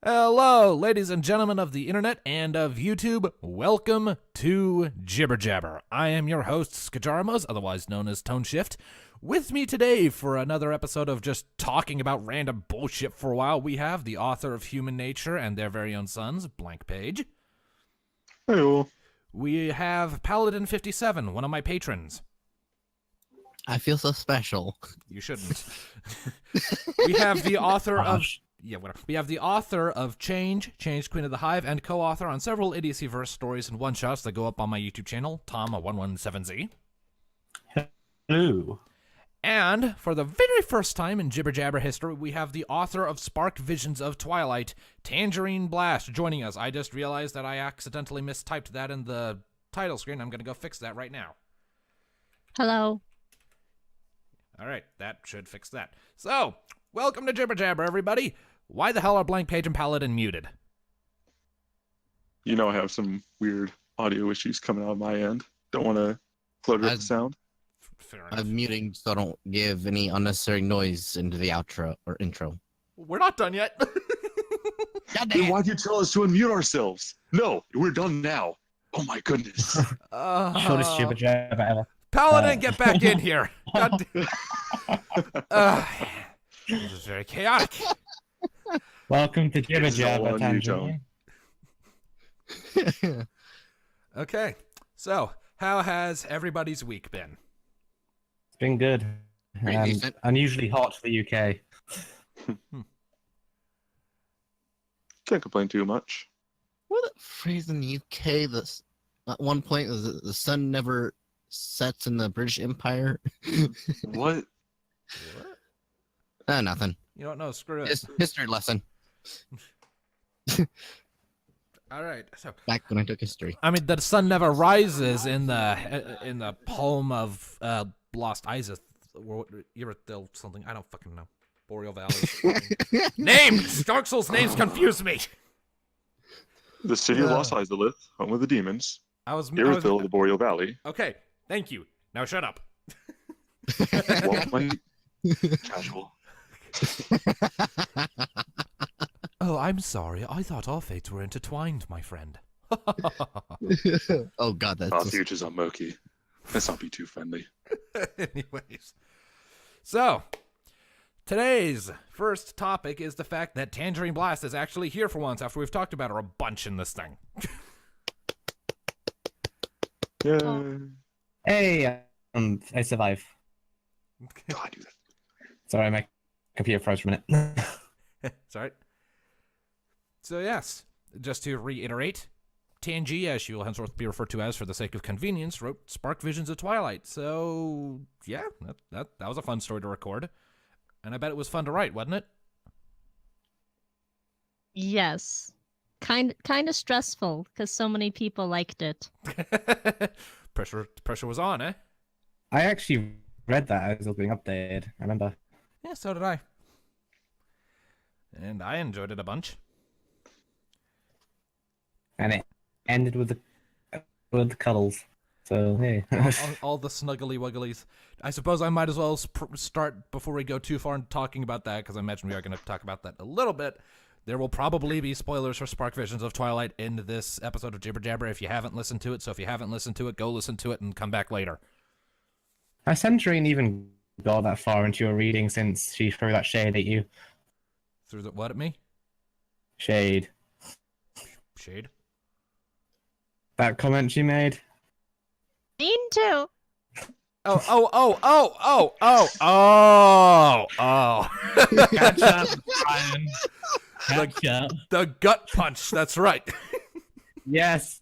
Hello, ladies and gentlemen of the internet and of YouTube. Welcome to Jibber Jabber. I am your host, Skajaramos, otherwise known as Tone Shift. With me today for another episode of just talking about random bullshit for a while, we have the author of Human Nature and Their Very Own Sons, Blank Page. Hello. We have Paladin57, one of my patrons. I feel so special. You shouldn't. We have the author of... Yeah, whatever. We have the author of Change, Queen of the Hive, and co-author on several Idiocy-verse stories and one-shots that go up on my YouTube channel, Tom117Z. Hello. And for the very first time in Jibber Jabber history, we have the author of Spark Visions of Twilight, Tangerine Blast, joining us. I just realized that I accidentally mistyped that in the title screen. I'm going to go fix that right now. Hello. All right, that should fix that. So, welcome to Jibber Jabber, everybody. Why the hell are Blank Page and Paladin muted? You know I have some weird audio issues coming out of my end. Don't want to clutter up the sound. Fair enough. I'm muting so I don't give any unnecessary noise into the outro or intro. We're not done yet. God Then damn. why'd you tell us to unmute ourselves? No, we're done now. Oh my goodness. Shortest Jibber Jabber ever. Paladin, get back in here. God this is very chaotic. Welcome to Jibber It's all Jabber, on you, Tangerine. Okay, so how has everybody's week been? It's been good. Pretty decent. Unusually hot for the UK. Can't complain too much. What a phrase in the UK? At one point, the sun never sets in the British Empire. What? What? Nothing. You don't know, screw it. History lesson. All right, so Back when I took history. I mean, the sun never rises in the poem of Lost Isaac, or something. I don't fucking know. Boreal Valley. Names! Dark Souls names confuse me. The city of Los Isolith, home of the demons. Irithyll, the Boreal Valley. Okay, thank you. Now shut up. Well, casual. Oh, I'm sorry. I thought our fates were intertwined, my friend. Oh god, Our that's futures are murky. Let's not be too friendly. Anyways. So, today's first topic is the fact that Tangerine Blast is actually here for once after we've talked about her a bunch in this thing. Yeah. Hey, I survived. God, I do that. Sorry, my computer froze for a minute. Sorry. So yes, just to reiterate, Tangy, as she will henceforth be referred to as for the sake of convenience, wrote Spark Visions of Twilight. So yeah, that was a fun story to record, and I bet it was fun to write, wasn't it? Yes. Kind of stressful because so many people liked it. Pressure was on, eh? I actually read that as it was being updated. I remember. Yeah, so did I. And I enjoyed it a bunch. And it ended with the cuddles. So, hey. all the snuggly wugglies. I suppose I might as well start before we go too far in talking about that, because I imagine we are going to talk about that a little bit. There will probably be spoilers for Spark Visions of Twilight in this episode of Jibber Jabber if you haven't listened to it. So if you haven't listened to it, go listen to it and come back later. Has Tangerine even got that far into your reading since she threw that shade at you? Through the what at me? Shade. Shade? That comment she made? Mean too. Oh. Gotcha, Brian. Gotcha. The gut punch, that's right. Yes.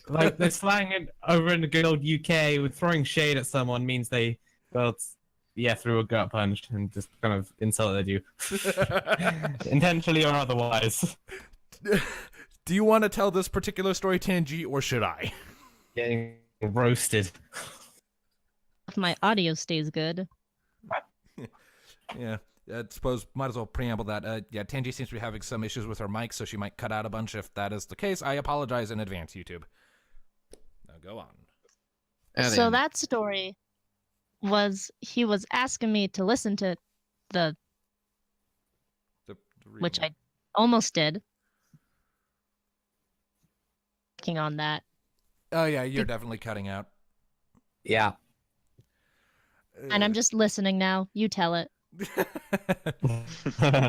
Like, they're slang it over in the good old UK with throwing shade at someone means they, well, threw a gut punch and just kind of insulted you. Intentionally or otherwise. Do you want to tell this particular story, Tangy, or should I? Getting roasted. If my audio stays good. Yeah, I suppose might as well preamble that. Yeah, Tangy seems to be having some issues with her mic, so she might cut out a bunch. If that is the case, I apologize in advance, YouTube. Now go on. So that story was he was asking me to listen to the which I almost did. working on that. Oh yeah, you're definitely cutting out. Yeah. And I'm just listening now. You tell it.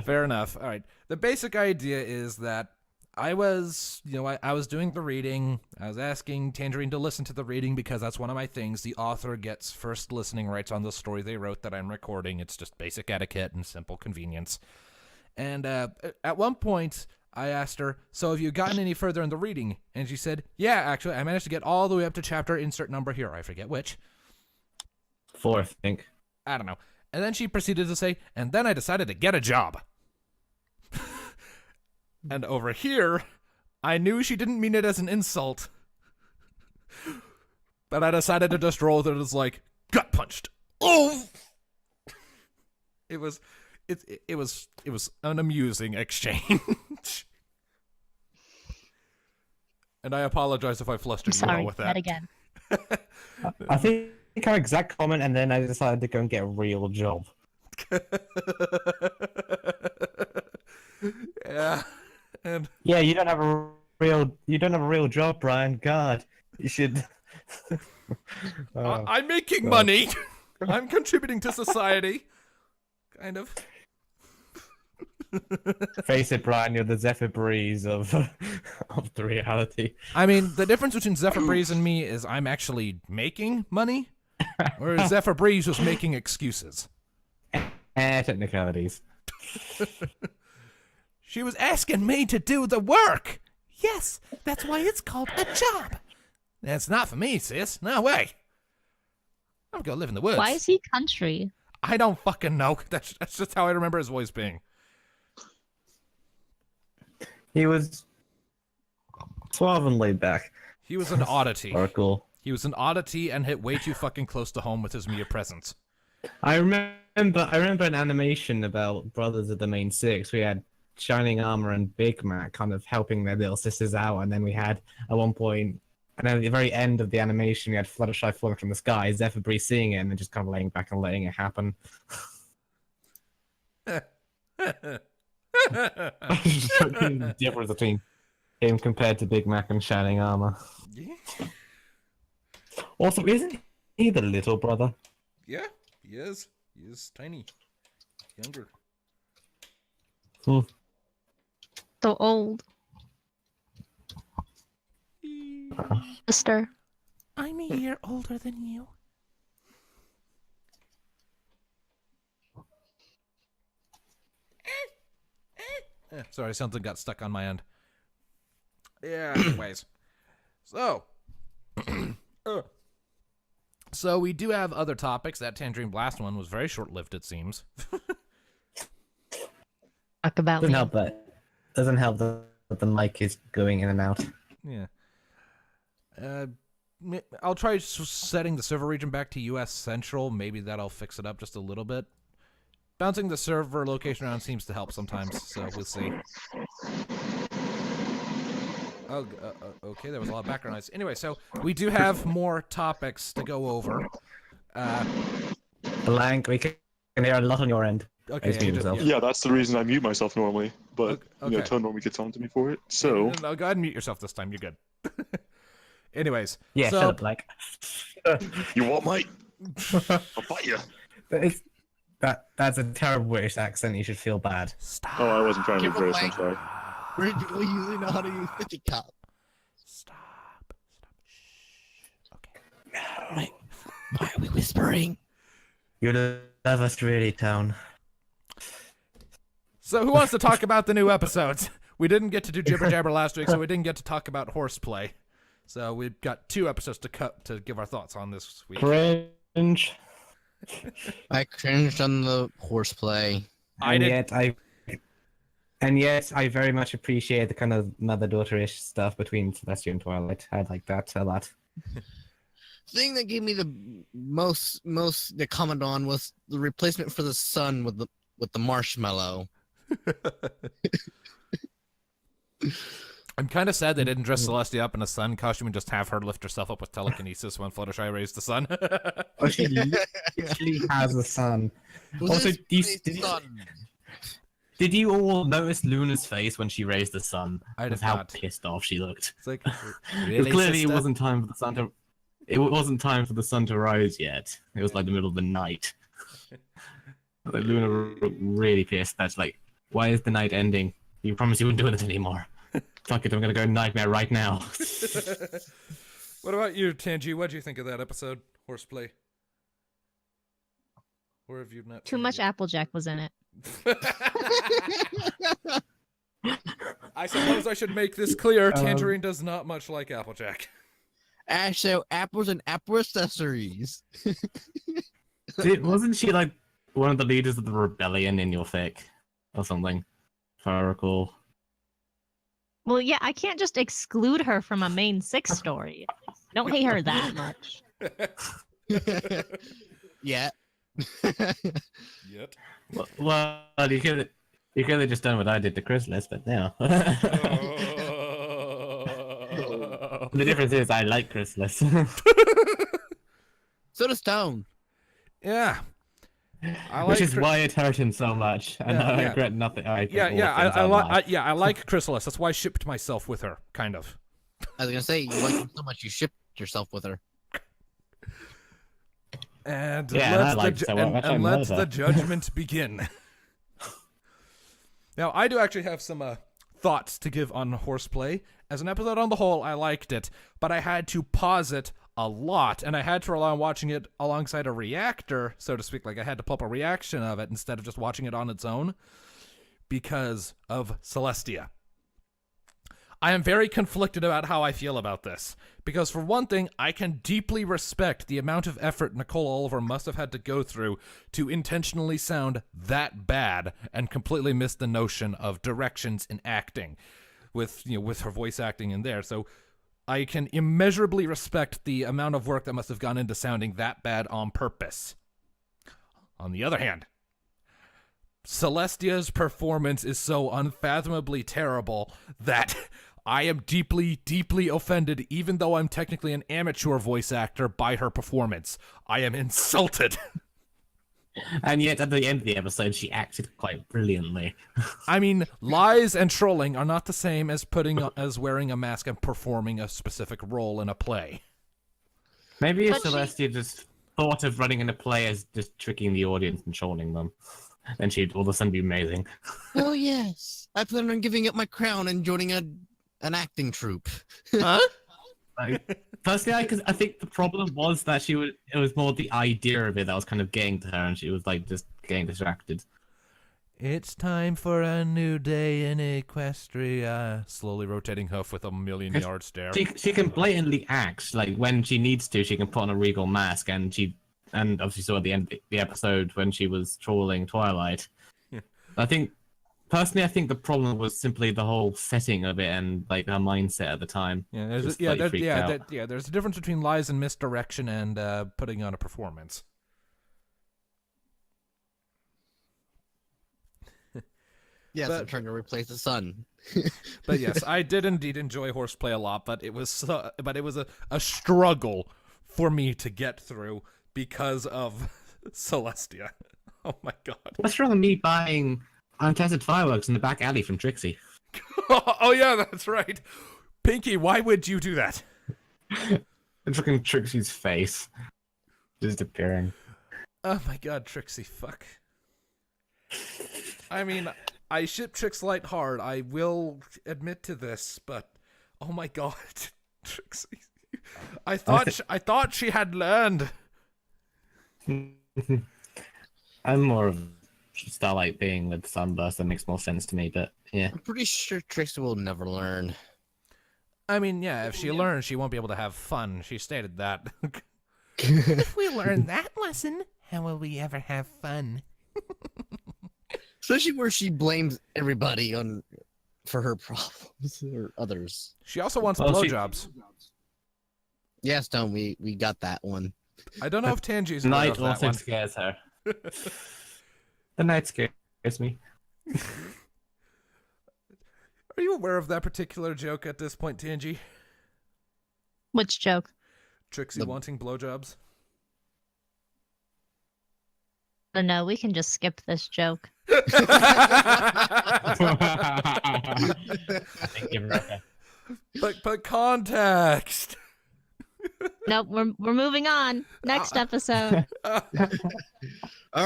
Fair enough. All right. The basic idea is that I was doing the reading. I was asking Tangerine to listen to the reading because that's one of my things. The author gets first listening rights on the story they wrote that I'm recording. It's just basic etiquette and simple convenience. And at one point, I asked her, so have you gotten any further in the reading? And she said, yeah, actually, I managed to get all the way up to chapter insert number here. I forget which. 4, I think. I don't know. And then she proceeded to say, and then I decided to get a job. And over here, I knew she didn't mean it as an insult. But I decided to just roll with it as like, gut punched. Oh! It was an amusing exchange. And I apologize if I flustered you all with that. That again. I think our exact comment, and then I decided to go and get a real job. Yeah. And yeah, you don't have a real job, Brian. God, you should. I'm making money. I'm contributing to society. Kind of. Face it, Brian, you're the Zephyr Breeze of the reality. I mean, the difference between Zephyr Breeze and me is I'm actually making money, whereas Zephyr Breeze was making excuses. Technicalities. She was asking me to do the work. Yes, that's why it's called a job. That's not for me, sis. No way. I'm gonna live in the woods. Why is he country? I don't fucking know. That's just how I remember his voice being. He was suave and laid back. He was an oddity. Sparkle. He was an oddity and hit way too fucking close to home with his mere presence. I remember an animation about Brothers of the Main Six. We had Shining Armor and Big Mac kind of helping their little sisters out, and then we had at one point, and then at the very end of the animation, we had Fluttershy falling from the sky, Zephyr Breeze seeing it, and then just kind of laying back and letting it happen. The difference between him compared to Big Mac and Shining Armor. Yeah. Also, isn't he the little brother? Yeah, he is. He is tiny. Younger. Hmm. So old. Sister. I'm a year older than you. Sorry, something got stuck on my end. Yeah, anyways. So. So we do have other topics. That Tangerine Blast one was very short-lived, it seems. Talk about Doesn't me. help that. Doesn't help that the mic is going in and out. Yeah. I'll try setting the server region back to US Central. Maybe that'll fix it up just a little bit. Bouncing the server location around seems to help sometimes, so we'll see. Oh, okay, there was a lot of background noise. Anyway, so we do have more topics to go over. Blank, we can hear a lot on your end. Okay, yeah, that's the reason I mute myself normally, but okay. Tone normally gets on to me for it, so... No, go ahead and mute yourself this time, you're good. Anyways. Yeah, so... shut up, Blank. You what, mate? I'll bite you. That's a terrible British accent, you should feel bad. Stop. Oh, I wasn't trying to be British, I'm sorry. We usually know how to use the cup. Stop. Shh. Okay. Why are we whispering? You love us really, Tone. So who wants to talk about the new episodes? We didn't get to do Jibber Jabber last week, so we didn't get to talk about horseplay. So we've got 2 episodes to cut to give our thoughts on this week. Cringe. I cringed on the horseplay. And yet, I very much appreciate the kind of mother-daughter-ish stuff between Celestia and Twilight. I like that a lot. Thing that gave me the most to comment on was the replacement for the sun with the marshmallow. I'm kind of sad they didn't dress Celestia up in a sun costume and just have her lift herself up with telekinesis when Fluttershy raised the sun. Oh, she literally has a sun. Also, Did you all notice Luna's face when she raised the sun? I did How not. pissed off she looked. It's like, 'Cause really, clearly sister? it wasn't time for the sun to. It wasn't time for the sun to rise yet. It was like the middle of the night. Like Luna looked really pissed. That's like, why is the night ending? You promised you wouldn't do it anymore. Fuck it, I'm gonna go nightmare right now. What about you, Tangy? What'd you think of that episode, Horseplay? Or have you not? Too much Applejack was in it. I suppose I should make this clear. Tangerine does not much like Applejack. Actually, apples and apple accessories. Wasn't she like one of the leaders of the rebellion in your fic? Or something? If I recall. Well, yeah, I can't just exclude her from a main 6 story. I don't hate her that much. Yeah. Yet. Well, you could have just done what I did to Chrysalis, but no. The difference is I like Chrysalis. So does Stone. Yeah. Which is why it hurt him so much, and I regret nothing. I like Chrysalis. That's why I shipped myself with her, kind of. I was gonna say you like her so much you shipped yourself with her. And Yeah, let's the judgment begin. Now, I do actually have some thoughts to give on Horseplay. As an episode on the whole, I liked it, but I had to pause it a lot, and I had to rely on watching it alongside a reactor, so to speak. Like, I had to pull up a reaction of it instead of just watching it on its own because of Celestia. I am very conflicted about how I feel about this, because for one thing, I can deeply respect the amount of effort Nicole Oliver must have had to go through to intentionally sound that bad and completely miss the notion of directions in acting with her voice acting in there. So I can immeasurably respect the amount of work that must have gone into sounding that bad on purpose. On the other hand, Celestia's performance is so unfathomably terrible that I am deeply, deeply offended, even though I'm technically an amateur voice actor, by her performance. I am insulted. And yet, at the end of the episode, she acted quite brilliantly. I mean, lies and trolling are not the same as wearing a mask and performing a specific role in a play. Maybe if Celestia just thought of running in a play as just tricking the audience and trolling them, then she'd all of a sudden be amazing. Oh yes, I plan on giving up my crown and joining an acting troupe. Huh? Personally, I think the problem was that it was more the idea of it that was kind of getting to her, and she was like just getting distracted. It's time for a new day in Equestria. Slowly rotating hoof with a million-yard stare. She can blatantly act, like when she needs to. She can put on a regal mask, and obviously saw at the end of the episode when she was trolling Twilight. Yeah. Personally, I think the problem was simply the whole setting of it and like her mindset at the time. Yeah, there's a difference between lies and misdirection and putting on a performance. Yes, I'm trying to replace the sun. But yes, I did indeed enjoy Horseplay a lot, but it was a struggle for me to get through because of Celestia. Oh my god. What's wrong with me buying untested fireworks in the back alley from Trixie? Oh yeah, that's right. Pinky, why would you do that? It's looking Trixie's face just appearing. Oh my god, Trixie, fuck. I mean, I ship Trix Light hard, I will admit to this, but oh my god, Trixie. I thought she had learned. I'm more of Starlight being with Sunburst. That makes more sense to me, but yeah. I'm pretty sure Trixie will never learn. I mean, yeah, if she learns, she won't be able to have fun. She stated that. If we learn that lesson, how will we ever have fun? Especially where she blames everybody for her problems or others. She also wants blowjobs. Yes, Tom, we got that one. I don't know if Tangi's aware Night of that also one. scares her. The night scares me. Are you aware of that particular joke at this point, Tangi? Which joke? Trixie wanting blowjobs? So no, we can just skip this joke. I think you're okay. But context. Nope, we're moving on. Next episode. All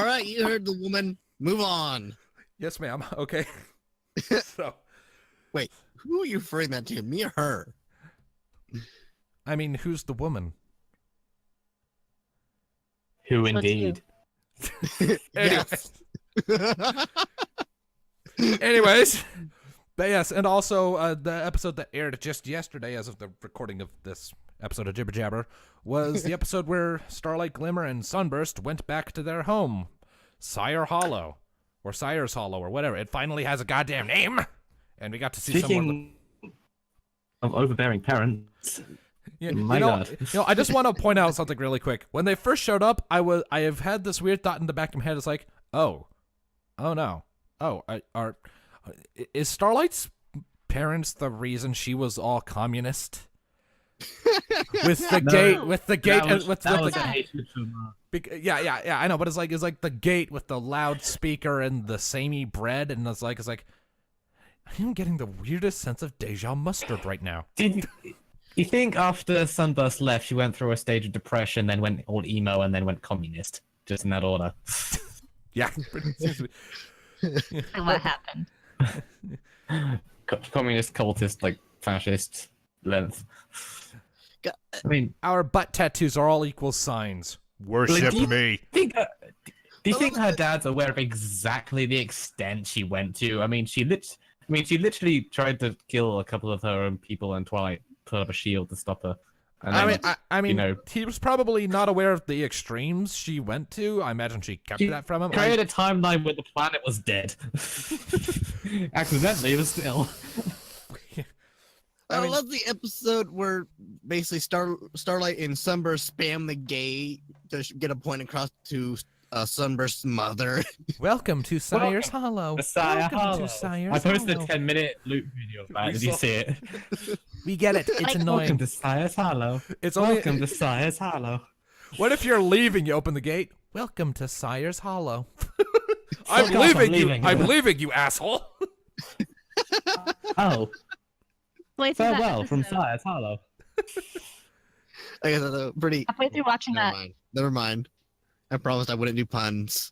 right, you heard the woman. Move on. Yes, ma'am. Okay. So, Wait, who are you referring that to? Me or her? I mean, who's the woman? Who What's indeed? Yes. Anyways, but yes, and also the episode that aired just yesterday, as of the recording of this episode of Jibber Jabber, was the episode where Starlight, Glimmer, and Sunburst went back to their home, Sire Hollow, or Sire's Hollow, or whatever. It finally has a goddamn name, and we got to see some more. Speaking of overbearing parents, Yeah, my God. I just want to point out something really quick. When they first showed up, I have had this weird thought in the back of my head. It's like, oh no, is Starlight's parents the reason she was all communist? with the gate, yeah, I know, but it's like the gate with the loudspeaker and the samey bread, and it's like I'm getting the weirdest sense of deja mustard right now. Did you think after Sunburst left, she went through a stage of depression, then went all emo, and then went communist? Just in that order. Yeah. What happened? Communist, cultist, like fascist, length. I mean, Our butt tattoos are all equal signs. Worship me. do you think her dad's aware of exactly the extent she went to? I mean, she literally tried to kill a couple of her own people, and Twilight put up a shield to stop her. And then, I mean, you know, he was probably not aware of the extremes she went to. I imagine she kept that from him. Created a timeline where the planet was dead. Accidentally, but still. I love the episode where basically Starlight and Sunburst spam the gate to get a point across to Sunburst's mother. Welcome to Sire's Hollow. Welcome to Sire's I posted Hollow. a 10-minute loop video of that. Did you see it? We get it. It's annoying. Welcome to Sire's Hollow. Welcome to Sire's Hollow. What if you're leaving? You open the gate. Welcome to Sire's Hollow. I'm Fuck off, leaving you. leaving. I'm leaving you, asshole. Oh, Wait, through that farewell from episode. Sire's Hollow. I guess that's pretty. Halfway through watching that, Never mind. I promised I wouldn't do puns.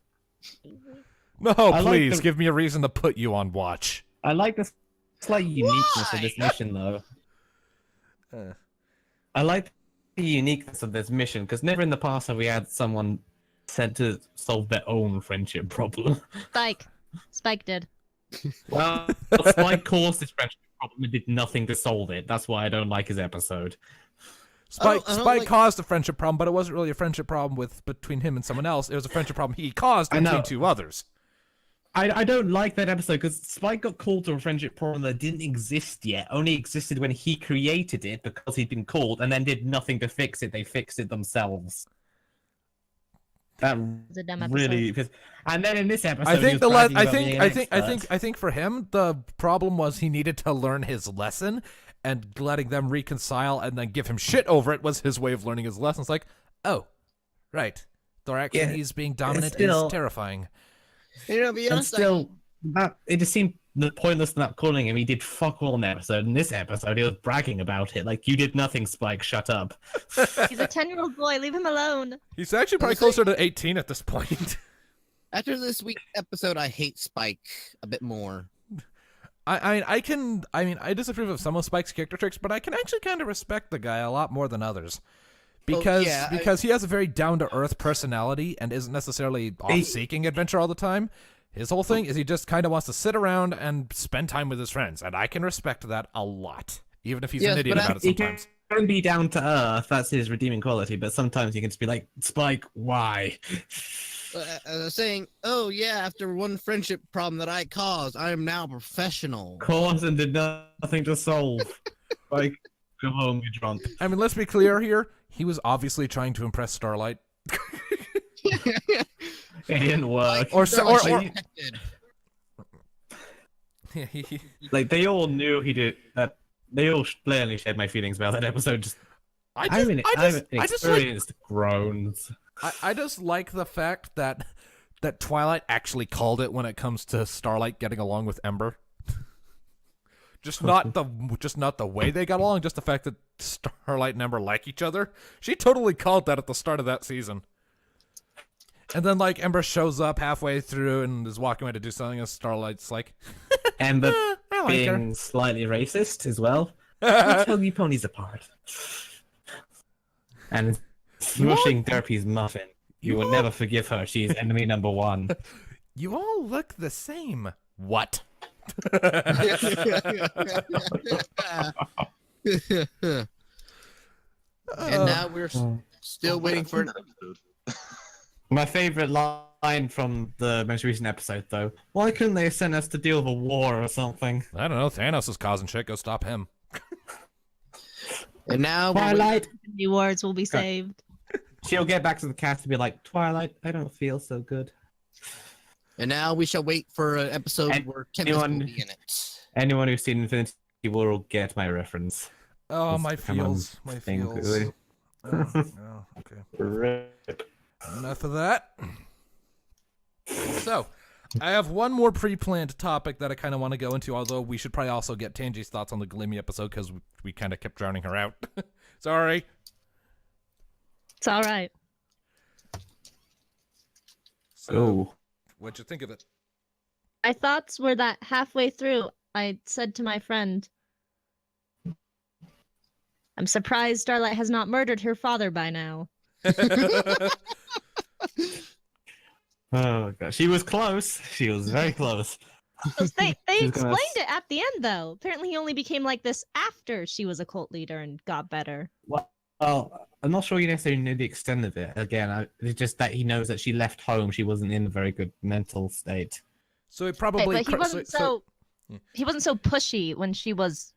No, like please the- give me a reason to put you on watch. I like the slight uniqueness of this mission, though. I like the uniqueness of this mission, because never in the past have we had someone sent to solve their own friendship problem. Spike did. Well, Spike caused this friendship problem and did nothing to solve it. That's why I don't like his episode. Spike I don't Spike like- caused a friendship problem, but it wasn't really a friendship problem between him and someone else. It was a friendship problem he caused I know. between two others. I don't like that episode because Spike got called to a friendship problem that didn't exist yet. Only existed when he created it because he'd been called, and then did nothing to fix it. They fixed it themselves. That It's a dumb episode. really, and then in this episode, I he think was the bragging about being an expert. I think for him the problem was he needed to learn his lesson, and letting them reconcile and then give him shit over it was his way of learning his lessons. Like, oh, right, Thorax, Yeah, he's being dominant still- is terrifying. You know, be And honest, still, it just seemed pointless not calling him. He did fuck all in the episode. In this episode, he was bragging about it. Like, you did nothing, Spike. Shut up. He's a 10-year-old boy. Leave him alone. He's actually probably closer to 18 at this point. after this week's episode, I hate Spike a bit more. I disapprove of some of Spike's character tricks, but I can actually kind of respect the guy a lot more than others. Because he has a very down-to-earth personality and isn't necessarily off seeking adventure all the time. His whole thing is he just kind of wants to sit around and spend time with his friends, and I can respect that a lot, even if he's an idiot about it He sometimes. can be down to earth. That's his redeeming quality. But sometimes you can just be like, Spike, why? Saying, oh yeah, after one friendship problem that I caused, I am now a professional. Caused and did nothing to solve. Like, go home, you're drunk. I mean, let's be clear here. He was obviously trying to impress Starlight. It didn't work. Like, they all knew he did that. They all blatantly shared my feelings about that episode. Just, I haven't experienced groans. I just like the fact that that Twilight actually called it when it comes to Starlight getting along with Ember. Just not the way they got along, just the fact that Starlight and Ember like each other. She totally called that at the start of that season. And then, like, Ember shows up halfway through and is walking away to do something, and Starlight's like, Ember I like being her. slightly racist as well. Let's tell you ponies apart. And smushing Derpy's muffin. You will never forgive her. She's enemy number 1. You all look the same. What? And now we're still waiting for. My favorite line from the most recent episode, though. Why couldn't they have sent us to deal with a war or something? I don't know. Thanos is causing shit. Go stop him. And now Twilight. New words will be saved. She'll get back to the cast to be like, Twilight, I don't feel so good. And now we shall wait for an episode where Kenton will anyone- be in it. Anyone who's seen Infinity War will get my reference. Oh, Just my come on, feels. My thing, feels. really. Oh, okay. Rip. Enough of that. So, I have one more pre-planned topic that I kind of want to go into, although we should probably also get Tangy's thoughts on the Glimmy episode because we kind of kept drowning her out. Sorry. It's all right. So, Oh. what'd you think of it? My thoughts were that halfway through, I said to my friend, I'm surprised Starlight has not murdered her father by now. Oh, God. She was close. She was very close. They She's explained gonna it at the end, though. Apparently, he only became like this after she was a cult leader and got better. Well, I'm not sure you necessarily know the extent of it. Again, it's just that he knows that she left home. She wasn't in a very good mental state. So it probably... But he wasn't he wasn't so pushy when she was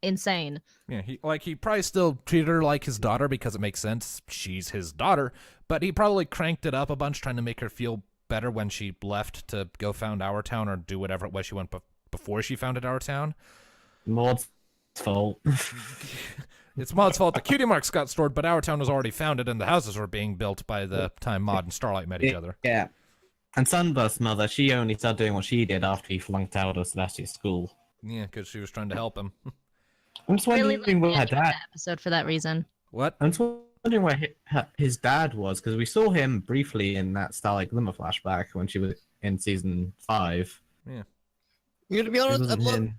insane. Yeah, he probably still treated her like his daughter because it makes sense. She's his daughter, but he probably cranked it up a bunch trying to make her feel better when she left to go found Our Town or do whatever it was she went before she founded Our Town. Maud's fault. It's Maud's fault the cutie marks got stored, but Our Town was already founded and the houses were being built by the time Maud and Starlight met each other. Yeah. And Sunburst's mother, she only started doing what she did after he flunked out of Sebastian's school. Yeah, because she was trying to help him. I'm just Really wondering liked where the end of dad. that episode for that reason. What? I'm just wondering where his dad was, because we saw him briefly in that Starlight Glimmer flashback when she was in season 5. Yeah. You know, to be honest, It wasn't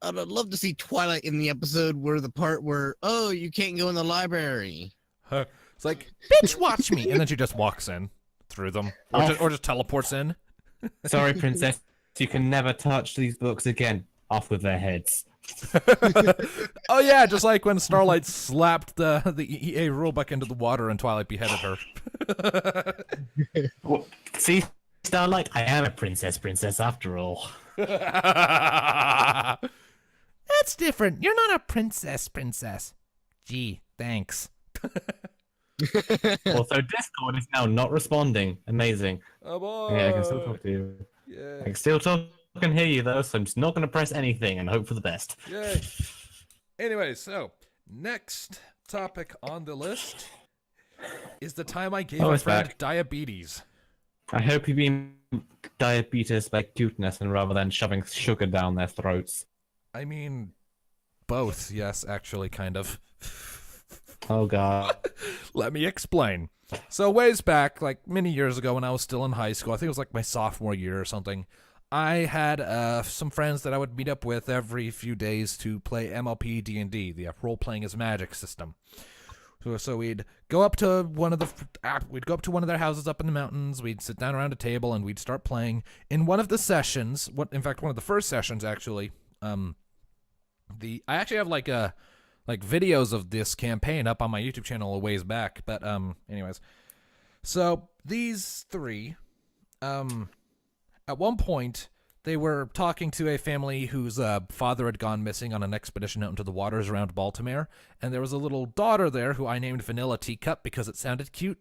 I'd love to see Twilight in the episode where the part where, oh, you can't go in the library. It's like, bitch, watch me! And then she just walks in through them. Or just teleports in. Sorry, princess. You can never touch these books again. Off with their heads. Oh yeah, just like when Starlight slapped the EA rulebook into the water and Twilight beheaded her. See, Starlight, I am a princess after all. That's different. You're not a princess. Gee, thanks. Also, Discord is now not responding. Amazing. Oh boy. Yeah, I can still talk to you. Yeah. I can still talk and hear you, though, so I'm just not going to press anything and hope for the best. Yay. Anyway, so next topic on the list is the time I gave a it's friend back. diabetes. I hope you mean diabetes by cuteness and rather than shoving sugar down their throats. I mean, both, yes, actually, kind of. Oh, God. Let me explain. So ways back, like many years ago when I was still in high school, I think it was like my sophomore year or something, I had some friends that I would meet up with every few days to play MLP D&D, the role-playing as magic system. So we'd go up to one of their houses up in the mountains. We'd sit down around a table and we'd start playing. In one of the sessions, in fact, one of the first sessions actually, I actually have like videos of this campaign up on my YouTube channel a ways back. But anyways, so these three, at one point, they were talking to a family whose father had gone missing on an expedition out into the waters around Baltimore, and there was a little daughter there who I named Vanilla Teacup because it sounded cute.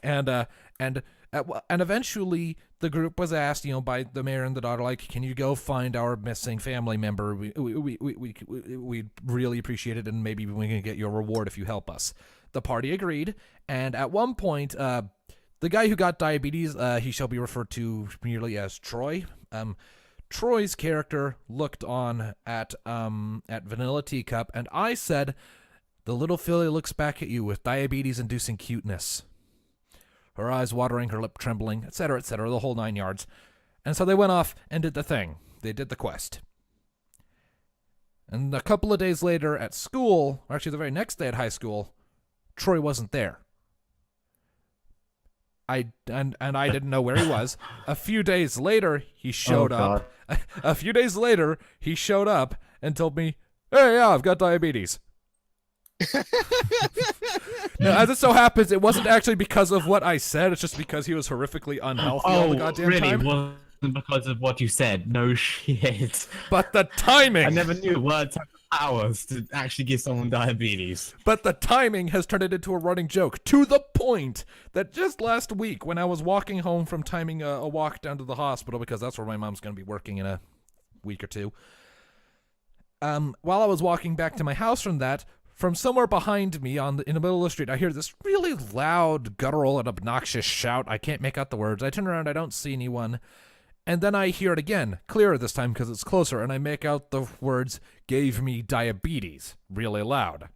And eventually the group was asked, by the mayor and the daughter, like, can you go find our missing family member? We'd really appreciate it, and maybe we can get you a reward if you help us. The party agreed, and at one point, The guy who got diabetes, he shall be referred to merely as Troy. Troy's character looked on at Vanilla Teacup, and I said, "The little filly looks back at you with diabetes-inducing cuteness. Her eyes watering, her lip trembling, etc., the whole 9 yards." And so they went off and did the thing. They did the quest. And a couple of days later at school, or actually the very next day at high school, Troy wasn't there. I didn't know where he was. A few days later, he showed up. A few days later, he showed up and told me, "Hey, yeah, I've got diabetes." Now, as it so happens, it wasn't actually because of what I said. It's just because he was horrifically unhealthy all the goddamn time. Wasn't because of what you said. No shit. But the timing. I never knew words had powers to actually give someone diabetes. But the timing has turned it into a running joke, to the point that just last week, when I was walking home from timing a walk down to the hospital, because that's where my mom's going to be working in a week or two, while I was walking back to my house from that, from somewhere behind me in the middle of the street, I hear this really loud, guttural, and obnoxious shout. I can't make out the words. I turn around, I don't see anyone. And then I hear it again, clearer this time because it's closer, and I make out the words, "gave me diabetes," really loud.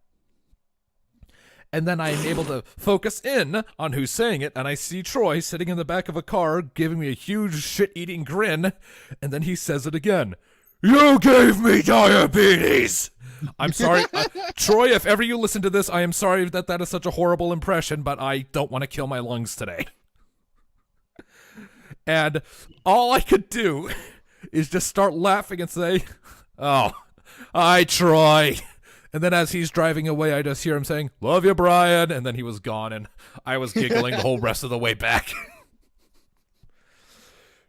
And then I'm able to focus in on who's saying it, and I see Troy sitting in the back of a car giving me a huge shit-eating grin, and then he says it again. "You gave me diabetes!" I'm sorry, Troy, if ever you listen to this, I am sorry that is such a horrible impression, but I don't want to kill my lungs today. And all I could do is just start laughing and say, "Oh, hi, Troy." And then as he's driving away, I just hear him saying, "Love you, Brian." And then he was gone, and I was giggling the whole rest of the way back.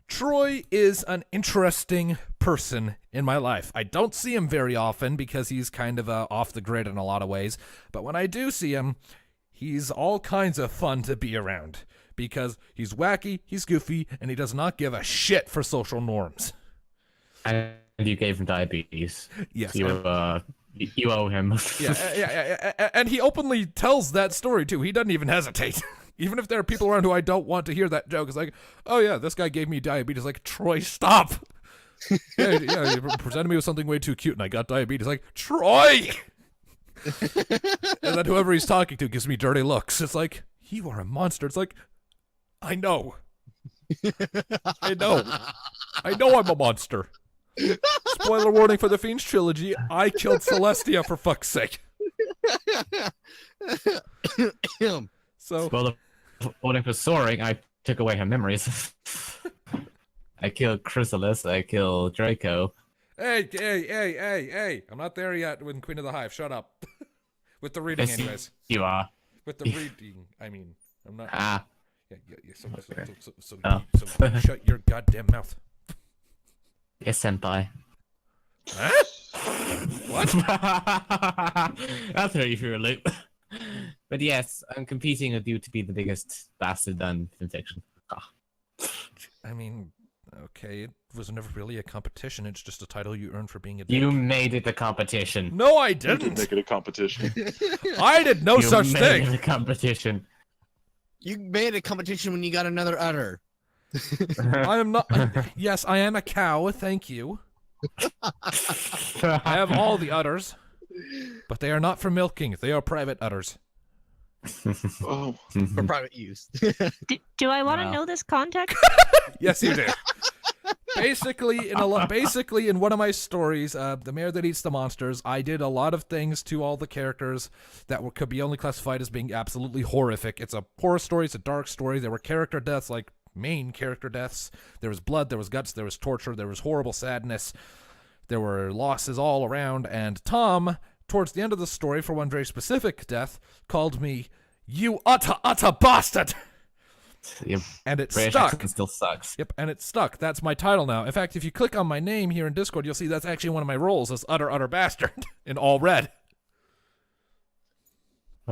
Troy is an interesting person in my life. I don't see him very often because he's kind of off the grid in a lot of ways. But when I do see him, he's all kinds of fun to be around. Because he's wacky, he's goofy, and he does not give a shit for social norms. And you gave him diabetes. Yes. You owe him. Yeah, and he openly tells that story, too. He doesn't even hesitate. Even if there are people around who I don't want to hear that joke, it's like, "Oh, yeah, this guy gave me diabetes." Like, Troy, stop. yeah, you presented me with something way too cute, and I got diabetes. Like, Troy! And then whoever he's talking to gives me dirty looks. It's like, "You are a monster." It's like, I know. I know I'm a monster. Spoiler warning for the Fiends trilogy, I killed Celestia, for fuck's sake. So, Spoiler warning for Soaring, I took away her memories. I killed Chrysalis, I killed Draco. Hey, I'm not there yet with Queen of the Hive, shut up. With the reading, Yes, anyways. You are. With the reading, I mean, I'm not... Ah. Yeah, so shut your goddamn mouth. Yes, senpai. Huh? What? I'll throw you through a loop. But yes, I'm competing with you to be the biggest bastard done in fiction. I mean, okay, it was never really a competition. It's just a title you earned for being a dick. You made it a competition. No, I You didn't. didn't make it a competition. I did no such You thing. made it a competition. You made a competition when you got another udder. I am not. Yes, I am a cow. Thank you. I have all the udders, but they are not for milking. They are private udders. Oh. For private use. Do I want to Wow. know this context? Yes, you do. Basically, in one of my stories, The Mayor That Eats the Monsters, I did a lot of things to all the characters that could be only classified as being absolutely horrific. It's a horror story. It's a dark story. There were character deaths, like main character deaths. There was blood. There was guts. There was torture. There was horrible sadness. There were losses all around. And Tom, towards the end of the story, for one very specific death, called me, "You utter bastard!" Your And it British stuck. accent still sucks. Yep, and it's stuck. That's my title now. In fact, if you click on my name here in Discord, you'll see that's actually one of my roles as utter bastard in all red.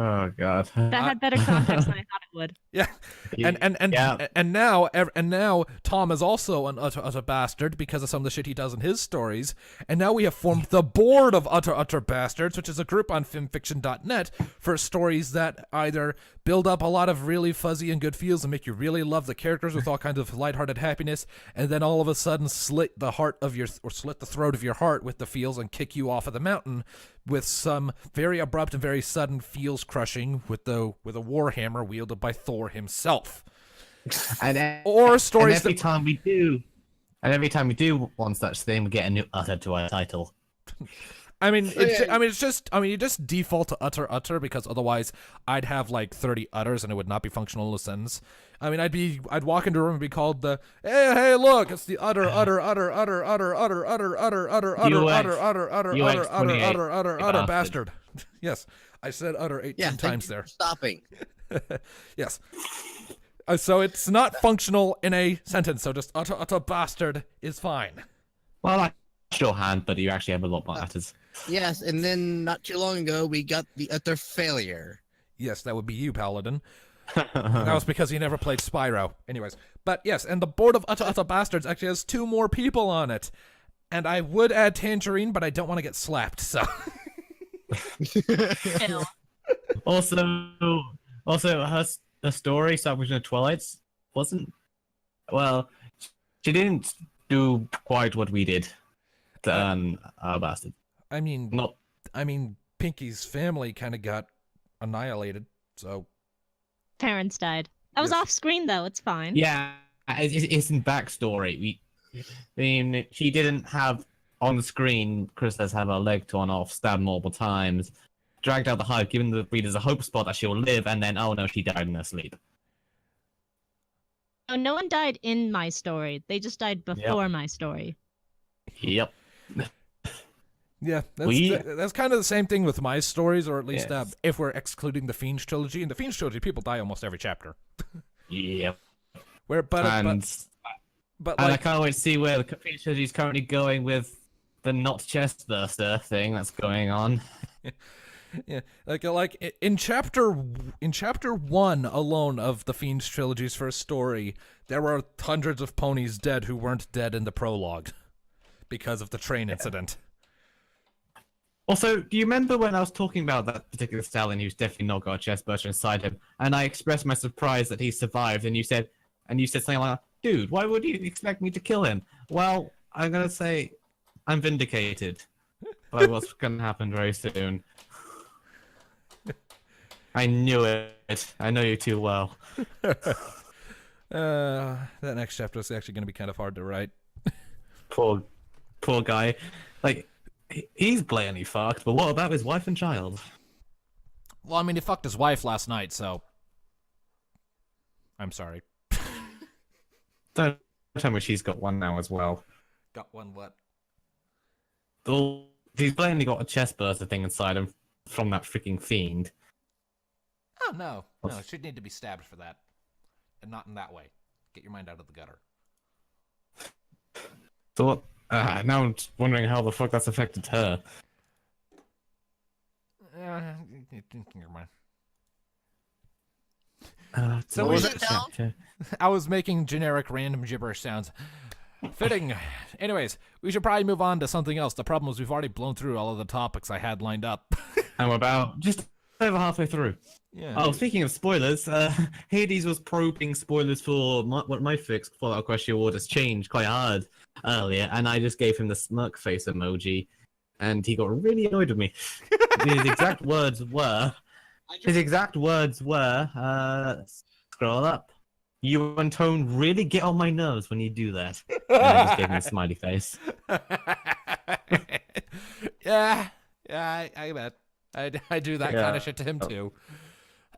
Oh god. That had better context than I thought it would. Yeah, and now Tom is also an utter bastard because of some of the shit he does in his stories. And now we have formed the Board of Utter Bastards, which is a group on filmfiction.net for stories that either build up a lot of really fuzzy and good feels and make you really love the characters with all kinds of lighthearted happiness, and then all of a sudden slit the throat of your heart with the feels and kick you off of the mountain with some very abrupt and very sudden feels crushing with a warhammer wielded by Thor himself. Or stories and every time we do one such thing, we get a new utter to our title. you just default to utter because otherwise I'd have like 30 utters and it would not be functional in a sentence. I mean, I'd walk into a room and be called the hey look, it's the utter bastard. Yes, I said utter 18 times there. Stopping. Yes. So it's not functional in a sentence. So just utter bastard is fine. Well, I shorthand, but you actually have a lot more utters. Yes, and then not too long ago we got the utter failure. Yes, that would be you, Paladin. That was because he never played Spyro. Anyways, but yes, and the Board of Utter Bastards actually has 2 more people on it. And I would add Tangerine, but I don't want to get slapped, so... Also, her story, Salvation of Twilights, wasn't... Well, she didn't do quite what we did to earn our bastard. I mean, Pinky's family kind of got annihilated, so... Parents died. That was off screen though. It's fine. Yeah, it's in backstory. She didn't have on the screen. Chris has had her leg torn off, stabbed multiple times, dragged out the hive, giving the readers a hope spot that she will live, and then oh no, she died in her sleep. Oh, no one died in my story. They just died before my story. Yep. Yeah, that's kind of the same thing with my stories, or at least if we're excluding the Fiends trilogy. In the Fiends trilogy, people die almost every chapter. Yep. But I can't wait to see where the Fiends trilogy is currently going with the not chestburster thing that's going on. Yeah, like in chapter 1 alone of the Fiends trilogy's first story, there were hundreds of ponies dead who weren't dead in the prologue because of the train incident. Also, do you remember when I was talking about that particular stallion who's definitely not got a chest burster inside him, and I expressed my surprise that he survived, and you said something like, "Dude, why would you expect me to kill him?" Well, I'm gonna say I'm vindicated by what's gonna happen very soon. I knew it. I know you too well. That next chapter is actually gonna be kind of hard to write. Poor guy. Like. He's blatantly fucked, but what about his wife and child? Well, I mean, he fucked his wife last night, so... I'm sorry. Don't tell me she's got one now as well. Got one what? He's blatantly got a chest burster thing inside him from that freaking fiend. Oh, no. No, she'd need to be stabbed for that. And not in that way. Get your mind out of the gutter. So what? Now I'm wondering how the fuck that's affected her. Never mind. So what was it, Tom? I was making generic random gibberish sounds. Fitting. Anyways, we should probably move on to something else. The problem is we've already blown through all of the topics I had lined up. I'm about just over halfway through. Yeah. Oh, speaking of spoilers, Hades was probing spoilers for what my fix for that question award has changed quite hard earlier, and I just gave him the smirk face emoji, and he got really annoyed with me. His exact words were, scroll up. You and Tone really get on my nerves when you do that. And I just gave him a smiley face. Yeah, I bet. I do that kind of shit to him too.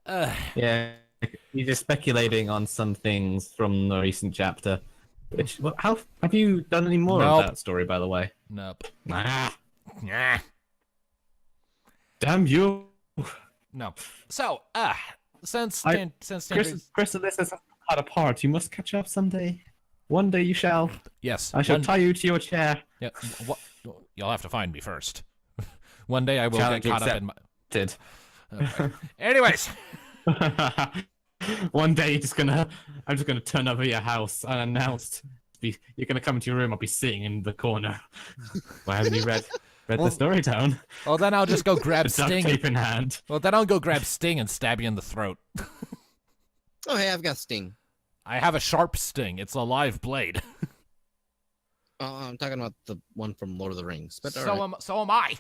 Yeah, he's just speculating on some things from the recent chapter. Which, how have you done any more of that story, by the way? Nope. Nah. Damn you. No. So, since Chrysalis has had a part, you must catch up someday. One day you shall. Yes. I shall tie you to your chair. Yeah. You'll have to find me first. One day I will get caught up in my... Okay. Anyways. One day I'm just gonna turn up at your house unannounced. You're gonna come into your room. I'll be sitting in the corner. Why haven't you read the story down? Well, then I'll just go grab Sting. Duct tape in hand. Well, then I'll go grab Sting and stab you in the throat. Oh, hey, I've got Sting. I have a sharp Sting. It's a live blade. I'm talking about the one from Lord of the Rings. But So am I.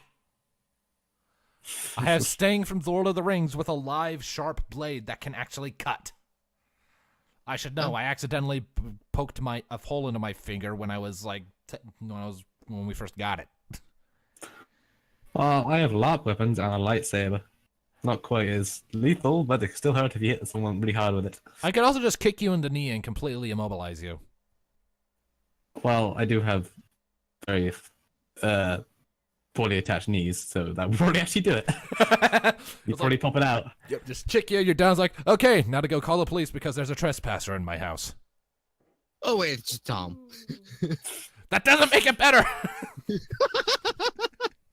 I have Sting from Lord of the Rings with a live sharp blade that can actually cut. I should know. I accidentally poked a hole into my finger when I was when we first got it. Well, I have lark weapons and a lightsaber. Not quite as lethal, but it still hurt if you hit someone really hard with it. I could also just kick you in the knee and completely immobilize you. Well, I do have very poorly attached knees, so that would probably actually do it. You'd probably pop it out. Yep, just chick you, you're down. It's like, okay, now to go call the police because there's a trespasser in my house. Oh, wait, it's just Tom. That doesn't make it better!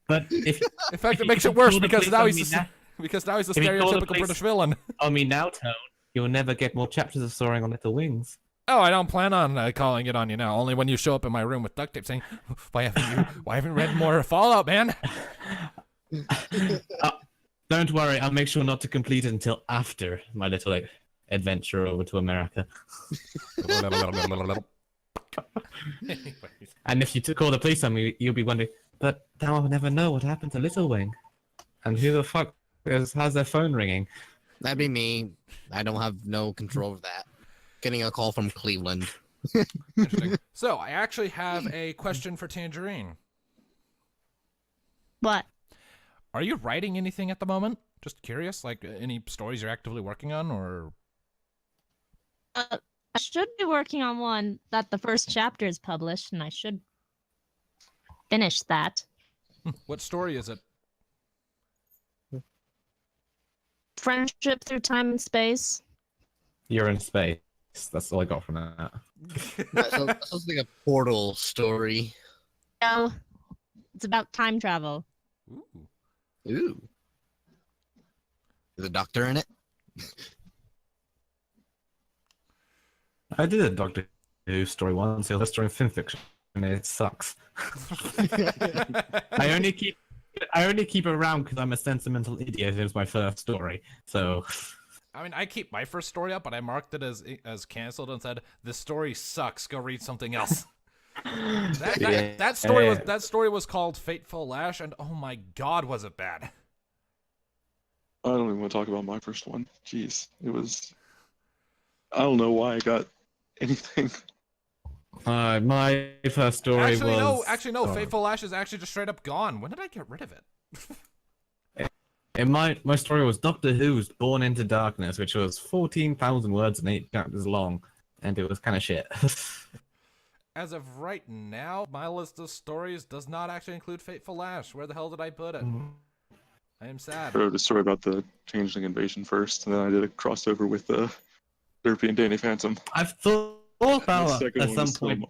But in fact, it makes it worse because now he's a stereotypical British villain. On me now, Tone, you'll never get more chapters of Soaring on Little Wings. Oh, I don't plan on calling it on you now. Only when you show up in my room with duct tape saying, why haven't you read more Fallout, man? Don't worry, I'll make sure not to complete it until after my little adventure over to America. And if you call the police on me, you'll be wondering, but now I'll never know what happened to Little Wing. And who the fuck has their phone ringing? That'd be me. I don't have no control over that. Getting a call from Cleveland. Interesting. So, I actually have a question for Tangerine. What? Are you writing anything at the moment? Just curious, like any stories you're actively working on, or? I should be working on one that the first chapter is published, and I should finish that. What story is it? Friendship through time and space. You're in space. That's all I got from that. That sounds like a Portal story. No, it's about time travel. Ooh. Is a doctor in it? I did a Doctor Who story once. It was during fanfiction, and it sucks. I only keep it around because I'm a sentimental idiot. It was my first story, so. I mean, I keep my first story up, but I marked it as canceled and said, "This story sucks. Go read something else." That story was called Fateful Lash, and oh my god, was it bad! I don't even want to talk about my first one. Jeez, it was. I don't know why I got anything. My first story was. Actually, no. Fateful Lash is actually just straight up gone. When did I get rid of it? And my story was Doctor Who's Born into Darkness, which was 14,000 words and 8 chapters long, and it was kind of shit. As of right now, my list of stories does not actually include Fateful Lash. Where the hell did I put it? I am sad. I wrote a story about the Changeling invasion first, and then I did a crossover with Derpy and Danny Phantom. I've thought about at some point.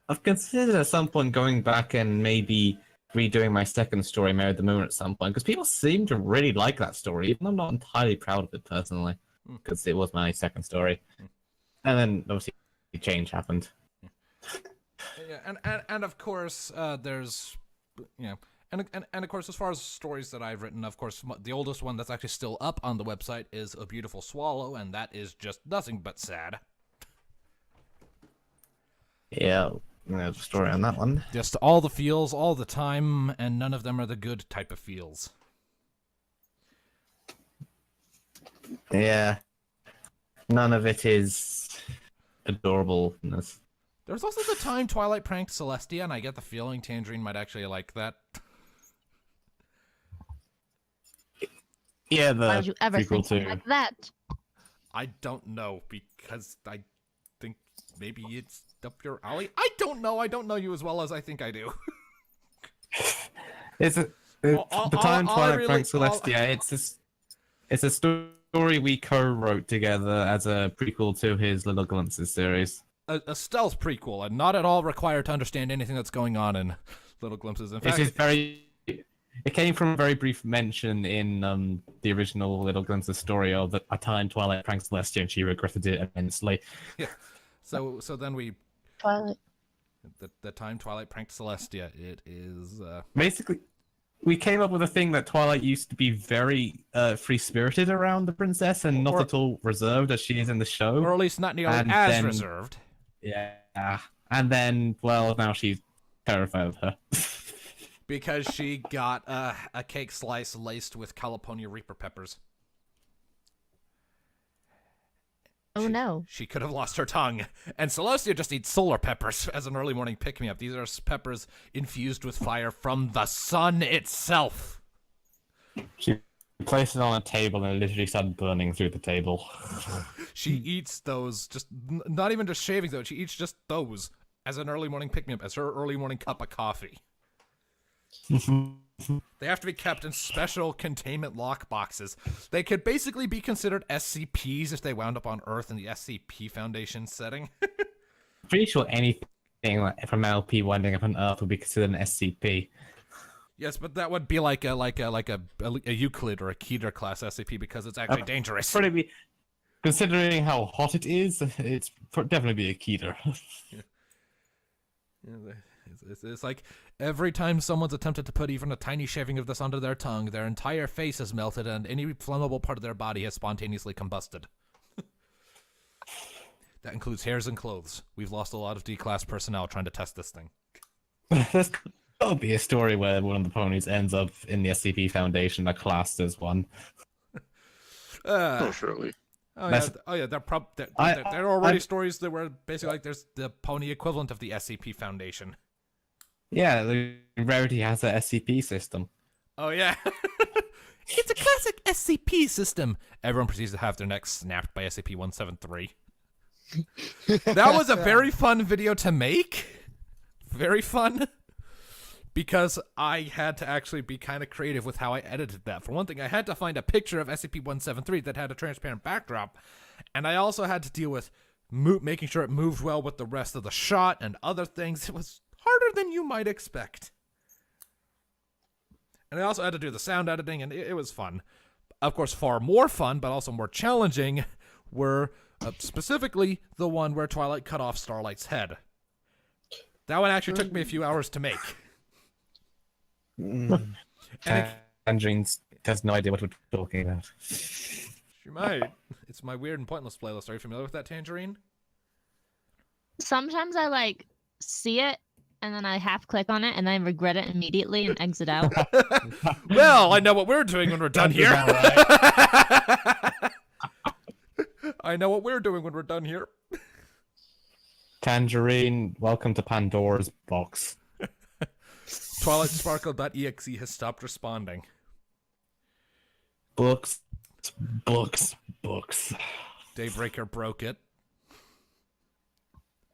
I've considered at some point going back and maybe redoing my second story, Married the Moon, at some point, because people seem to really like that story, even though I'm not entirely proud of it personally, because it was my second story. And then obviously change happened. Yeah, and of course there's and of course, as far as stories that I've written, of course the oldest one that's actually still up on the website is A Beautiful Swallow, and that is just nothing but sad. Yeah, there's a story on that one. Just all the feels, all the time, and none of them are the good type of feels. Yeah, none of it is adorableness. There's also the time Twilight pranked Celestia, and I get the feeling Tangerine might actually like that. Yeah, Why would you ever think something like that? I don't know, because I think maybe it's up your alley. I don't know you as well as I think I do. The time Twilight pranked Celestia, it's a story we co-wrote together as a prequel to his Little Glimpses series. A stealth prequel, and not at all required to understand anything that's going on in Little Glimpses. In fact, It came from a very brief mention in the original Little Glimpses story of that a time Twilight pranked Celestia and she regretted it immensely. So then we Twilight. the time Twilight pranked Celestia. It is Basically, we came up with a thing that Twilight used to be very free-spirited around the princess and not at all reserved as she is in the show. or at least not nearly And as then- reserved. Yeah. And then, well, now she's terrified of her. Because she got a cake slice laced with California Reaper peppers. Oh no. She could have lost her tongue. And Celestia just eats solar peppers as an early morning pick-me-up. These are peppers infused with fire from the sun itself. She placed it on a table and it literally started burning through the table. She eats those, just not even just shavings though. She eats just those as an early morning pick-me-up, as her early morning cup of coffee. They have to be kept in special containment lock boxes. They could basically be considered SCPs if they wound up on Earth in the SCP Foundation setting. Pretty sure anything from LP winding up on Earth would be considered an SCP. Yes, but that would be like a Euclid or a Keter class SCP because it's actually dangerous. Probably considering how hot it is, it's definitely be a Keter. It's like every time someone's attempted to put even a tiny shaving of this onto their tongue, their entire face has melted and any flammable part of their body has spontaneously combusted. That includes hairs and clothes. We've lost a lot of D-class personnel trying to test this thing. There'll be a story where one of the ponies ends up in the SCP Foundation, classed as one. Oh, surely. There are already stories that were basically like there's the pony equivalent of the SCP Foundation. Yeah, the Rarity has a SCP system. Oh yeah. It's a classic SCP system. Everyone proceeds to have their necks snapped by SCP-173. That was a very fun video to make. Very fun. Because I had to actually be kind of creative with how I edited that. For one thing, I had to find a picture of SCP-173 that had a transparent backdrop. And I also had to deal with making sure it moved well with the rest of the shot and other things. It was harder than you might expect. And I also had to do the sound editing, and it was fun. Of course, far more fun, but also more challenging, were specifically the one where Twilight cut off Starlight's head. That one actually took me a few hours to make. Tangerines has no idea what we're talking about. She might. It's my weird and pointless playlist. Are you familiar with that, Tangerine? Sometimes I see it and then I half click on it and then I regret it immediately and exit out. Well, I know what we're doing when we're done here. I know what we're doing when we're done here. Tangerine, welcome to Pandora's box. TwilightSparkle.exe has stopped responding. Books. Daybreaker broke it.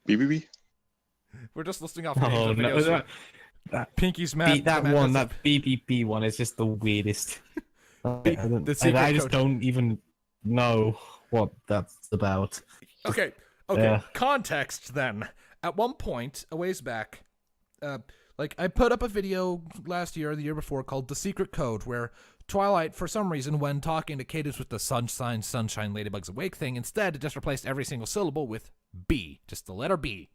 BBB? We're just listing off names of No, videos. Pinky's mad. that BBB one is just the weirdest. the secret I just code. don't even know what that's about. Okay. Yeah. Context then. At one point, a ways back, I put up a video last year or the year before called The Secret Code, where Twilight, for some reason, when talking to Cadence with the sunshine, ladybugs awake thing, instead just replaced every single syllable with B, just the letter B.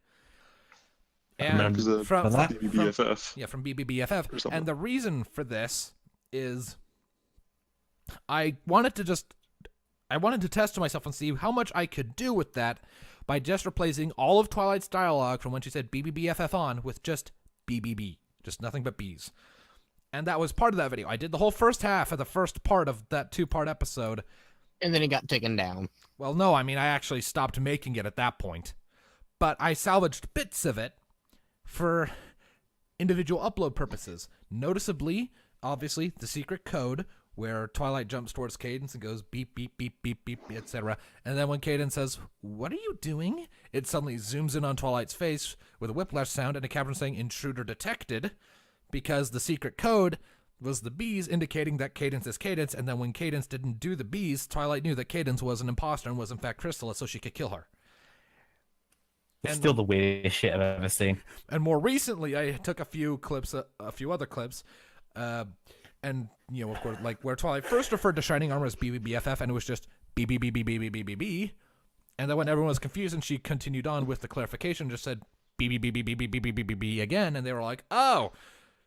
And Because from BBBFF. from Or BBBFF. something. And the reason for this is I wanted to test to myself and see how much I could do with that by just replacing all of Twilight's dialogue from when she said BBBFF on with just BBB. Just nothing but B's. And that was part of that video. I did the whole first half of the first part of that 2-part episode. And then it got taken down. Well, no, I mean, I actually stopped making it at that point. But I salvaged bits of it for individual upload purposes. Noticeably, obviously, the secret code where Twilight jumps towards Cadence and goes beep, beep, beep, beep, beep, etc. And then when Cadence says, "What are you doing?" it suddenly zooms in on Twilight's face with a whiplash sound and a caption saying, "Intruder detected," because the secret code was the B's indicating that Cadence is Cadence, and then when Cadence didn't do the B's, Twilight knew that Cadence was an imposter and was in fact Crystalla, so she could kill her. It's still the weirdest shit I've ever seen. And more recently, I took a few other clips, And, of course, like, where Twilight first referred to Shining Armor as BBBFF, and it was just BBBBBBBB. And then when everyone was confused and she continued on with the clarification, just said BBBBBBBBB again, and they were like, oh,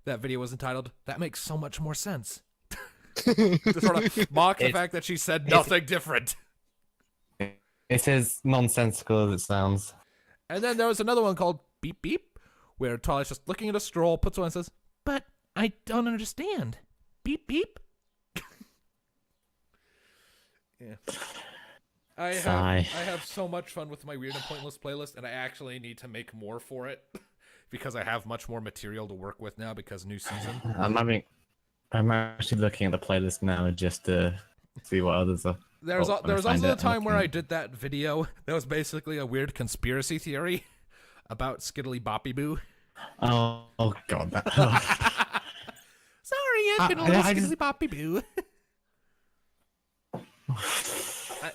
that video was entitled, that makes so much more sense. To sort of mock the fact that she said nothing different. It's as nonsensical as it sounds. And then there was another one called Beep Beep, where Twilight's just looking at a stroll, puts one and says, but I don't understand. Beep Beep? Yeah. I have so much fun with my weird and pointless playlist, and I actually need to make more for it because I have much more material to work with now because new season. I'm actually looking at the playlist now just to see what others are. There was also the time where I did that video that was basically a weird conspiracy theory about Skiddly Boppy Boo. Oh god. Sorry, I've been a little Skiddly Boppy Boo.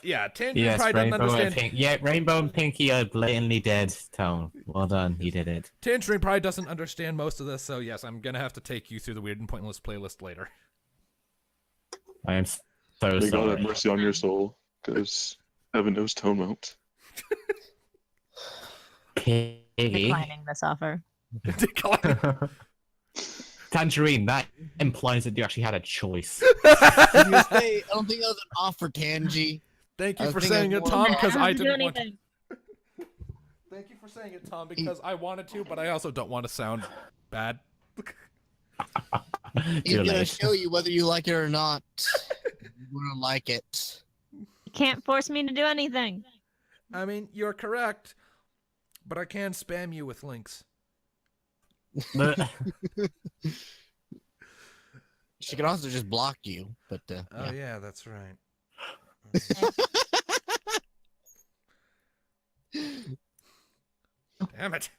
Yeah, Tangerine probably doesn't understand. Rainbow and Pinky are blatantly dead, Tone. Well done, you did it. Tangerine probably doesn't understand most of this, so yes, I'm gonna have to take you through the weird and pointless playlist later. I am so May God sorry. have mercy on your soul, because heaven knows Tone won't. Piggy. Declining this offer. Tangerine, that implies that you actually had a choice. I don't think that was an offer, Tangy. Thank you I for think saying I it, won. Tom, because I do didn't want to. anything. Thank you for saying it, Tom, because I wanted to, but I also don't want to sound bad. He's Too gonna late. show you whether you like it or not. You're gonna like it. You can't force me to do anything. I mean, you're correct, but I can spam you with links. She can also just block you, but Oh, yeah, that's right. Damn it.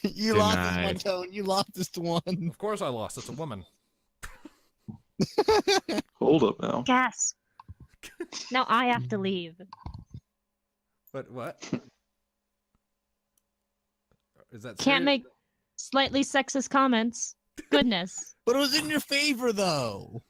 You lost this one, Denied. Tone. You lost this one. Of course I lost. It's a woman. Hold up now. Gas. Now I have to leave. But what? Is that Can't serious? make slightly sexist comments. Goodness. But it was in your favor, though.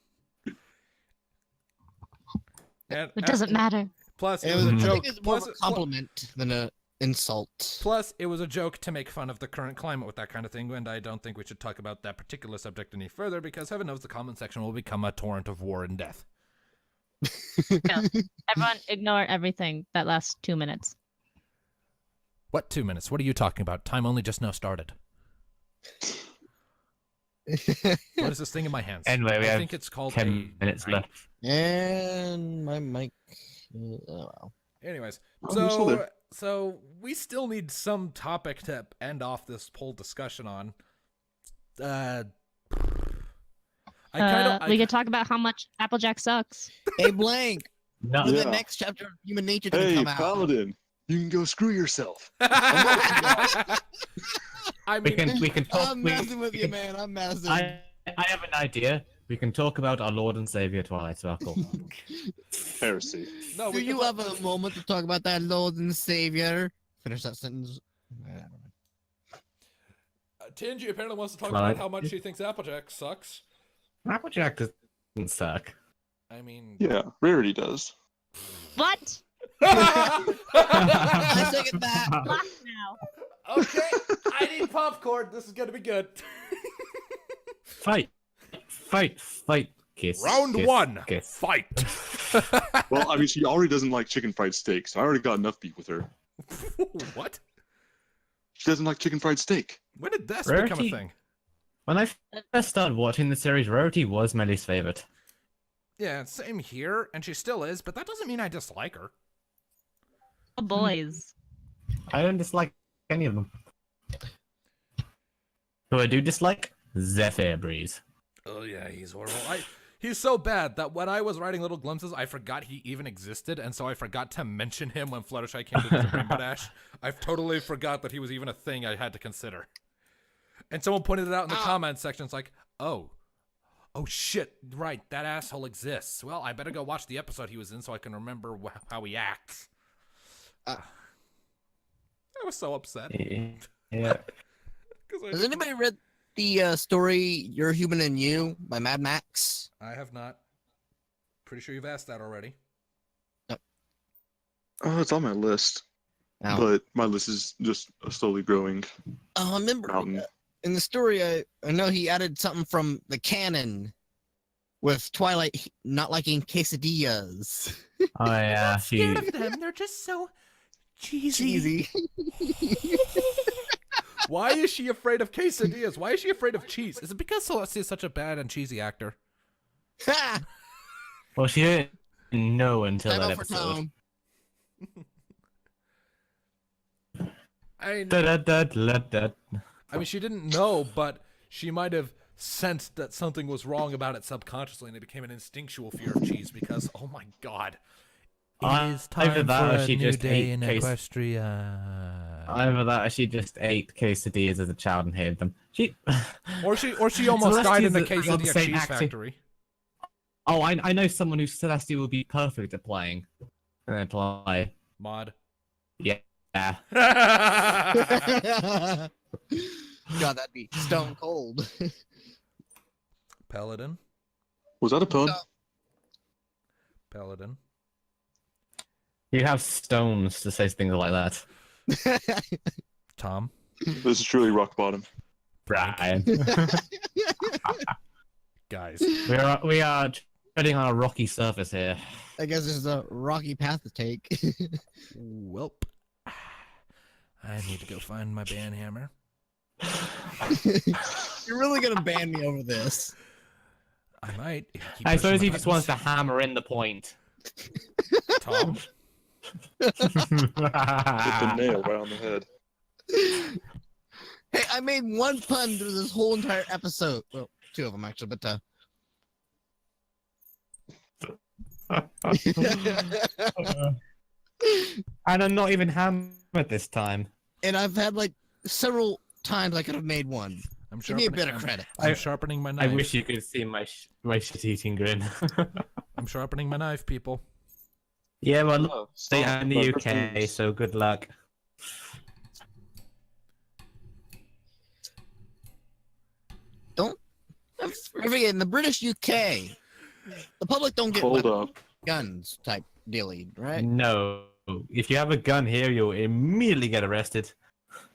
And, It doesn't matter. Plus, It it was was a I joke. think it's more Plus, of a compliment than an insult. plus, it was a joke to make fun of the current climate with that kind of thing, and I don't think we should talk about that particular subject any further because heaven knows the comment section will become a torrent of war and death. Everyone ignore everything that lasts 2 minutes. What 2 minutes? What are you talking about? Time only just now started. What is this thing in my hands? Anyway, we I have think it's called 10 minutes left. And my mic. Oh, well. Anyways, Oh, you're still there. so we still need some topic to end off this whole discussion on. We could talk about how much Applejack sucks. Hey, Blank. No. When Yeah. the next chapter of Human Nature gonna Hey, come out? Paladin, you can go screw yourself. I We mean, can talk. I'm messing with you, man. I'm messing. I have an idea. We can talk about our Lord and Savior Twilight Sparkle. Heresy. no, Do we you can have a moment to talk about that Lord and Savior? Finish that sentence. Tingy apparently wants to talk Twilight. about how much she thinks Applejack sucks. Applejack doesn't suck. I mean, Yeah, Rarity does. What? I second that. Block now. okay, I need popcorn. This is gonna be good. Fight. Kiss. Round kiss, one, Kiss. fight. Well, I mean, she already doesn't like chicken fried steak, so I already got enough beef with her. What? She doesn't like chicken fried steak. When did this become a Rarity. thing? When I first started watching the series, Rarity was my least favorite. Yeah, same here, and she still is, but that doesn't mean I dislike her. Oh, boys. I don't dislike any of them. Who I do dislike? Zephyr Breeze. Oh yeah, he's horrible. He's so bad that when I was writing Little Glimpses, I forgot he even existed, and so I forgot to mention him when Fluttershy came to visit Rainbow Dash. I totally forgot that he was even a thing I had to consider. And someone pointed it out in the comments section. It's like, oh shit, right, that asshole exists. Well, I better go watch the episode he was in so I can remember how he acts. I was so upset. Yeah. 'Cause Has anybody read the story "You're Human and You" by Mad Max? I have not. Pretty sure you've asked that already. Oh, it's on my list, Oh. but my list is just a slowly growing Oh, I remember mountain. in the story. I know he added something from the canon with Twilight not liking Oh quesadillas. yeah, Scared of them. They're just so cheesy. Cheesy. Why is she afraid of quesadillas? Why is she afraid of cheese? Is it because Celestia is such a bad and cheesy actor? Ha! Well, she didn't know until Time that out for episode. Tom. I Da-da-da-da-da. mean, she didn't know, but she might have sensed that something was wrong about it subconsciously, and it became an instinctual fear of cheese because, oh my god. It is Either time that for or a she new just day ate in case- Equestria. Either that or she just ate quesadillas as a child and hated them. She... Or she almost Celestia's died in the the quesadilla same cheese acting- factory. Oh, I know someone who Celestia would be perfect at playing. And then play. Mod. Yeah. God, that'd be stone cold. Paladin. Was that a pun? No. Paladin. You have stones to say things like that. Tom. This is truly rock bottom. Brian. Guys. we are treading on a rocky surface here. I guess this is a rocky path to take. Welp. I need to go find my band hammer. You're really gonna ban me over this. I might. if you keep I pushing suppose my he just wants to buttons. hammer in the point. Tom. Hit the nail right on the head. Hey, I made one pun through this whole entire episode. Well, two of them actually, but And I'm not even hammered this time. and I've had like several times I could have made one. I'm Give me a bit of I'm- credit. I'm sharpening my I knife. wish you could see my shit-eating grin. I'm sharpening my knife, people. Yeah, well, Oh, stay stop. in the My UK, first news. so good luck. In the British UK, the public don't get Hold weapons, up. guns type dealy, right? No. If you have a gun here, you'll immediately get arrested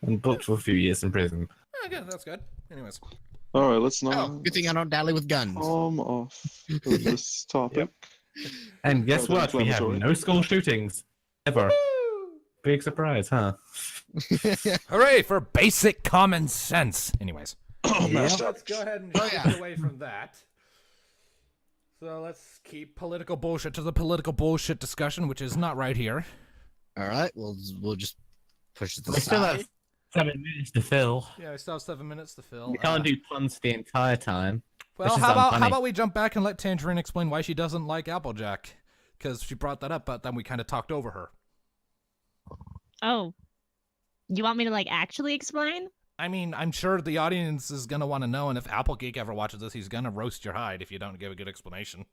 and booked for a few years in prison. Okay, that's good. Anyways. All right, let's Oh, not good thing I don't dally with guns. calm off of this topic. And guess Oh, what? that's We have inflammatory. no school shootings. Ever. Big surprise, huh? Hooray for basic common sense. Anyways. Oh, Yeah. messed up. Let's go ahead and Oh, shift yeah. away from that. So let's keep political bullshit to the political bullshit discussion, which is not right here. All right, we'll just push it to the We still side. have 7 minutes to fill. Yeah, we still have 7 minutes to fill. We can't do puns the entire time. Well, This is how unfunny. about we jump back and let Tangerine explain why she doesn't like Applejack? Because she brought that up, but then we kind of talked over her. Oh. You want me to like actually explain? I mean, I'm sure the audience is going to want to know, and if Applegeek ever watches this, he's going to roast your hide if you don't give a good explanation.